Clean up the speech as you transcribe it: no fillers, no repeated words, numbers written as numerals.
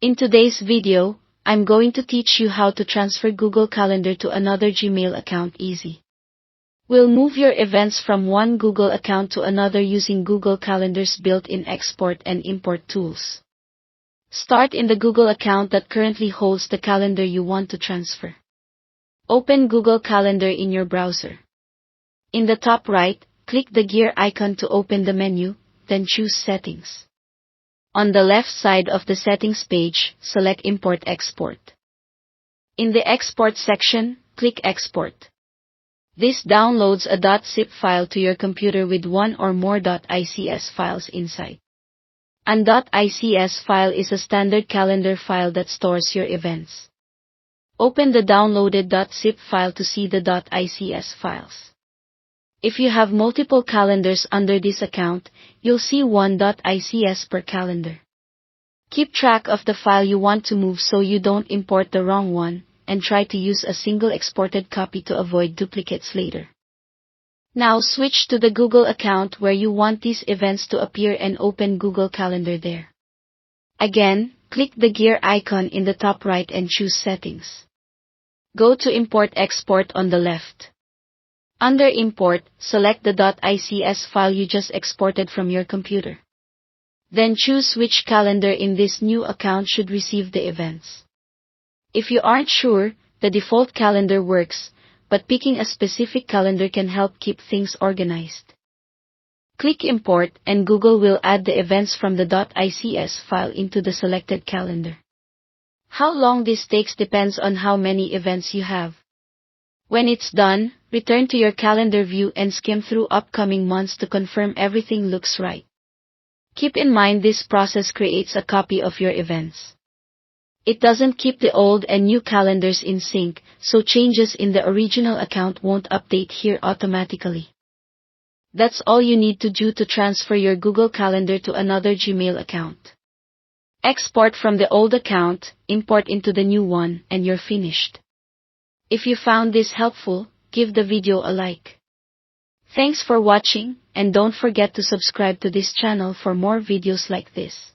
In today's video, I'm going to teach you how to transfer Google Calendar to another Gmail account easy. We'll move your events from one Google account to another using Google Calendar's built-in export and import tools. Start in the Google account that currently holds the calendar you want to transfer. Open Google Calendar in your browser. In the top right, click the gear icon to open the menu, then choose Settings. On the left side of the Settings page, select Import Export. In the Export section, click Export. This downloads a .zip file to your computer with one or more .ics files inside. An .ics file is a standard calendar file that stores your events. Open the downloaded .zip file to see the .ics files. If you have multiple calendars under this account, you'll see one .ics per calendar. Keep track of the file you want to move so you don't import the wrong one, and try to use a single exported copy to avoid duplicates later. Now switch to the Google account where you want these events to appear and open Google Calendar there. Again, click the gear icon in the top right and choose Settings. Go to Import Export on the left. Under Import, select the .ics file you just exported from your computer. Then choose which calendar in this new account should receive the events. If you aren't sure, the default calendar works, but picking a specific calendar can help keep things organized. Click Import and Google will add the events from the .ics file into the selected calendar. How long this takes depends on how many events you have. When it's done, return to your calendar view and skim through upcoming months to confirm everything looks right. Keep in mind this process creates a copy of your events. It doesn't keep the old and new calendars in sync, so changes in the original account won't update here automatically. That's all you need to do to transfer your Google Calendar to another Gmail account. Export from the old account, import into the new one, and you're finished. If you found this helpful, give the video a like. Thanks for watching, and don't forget to subscribe to this channel for more videos like this.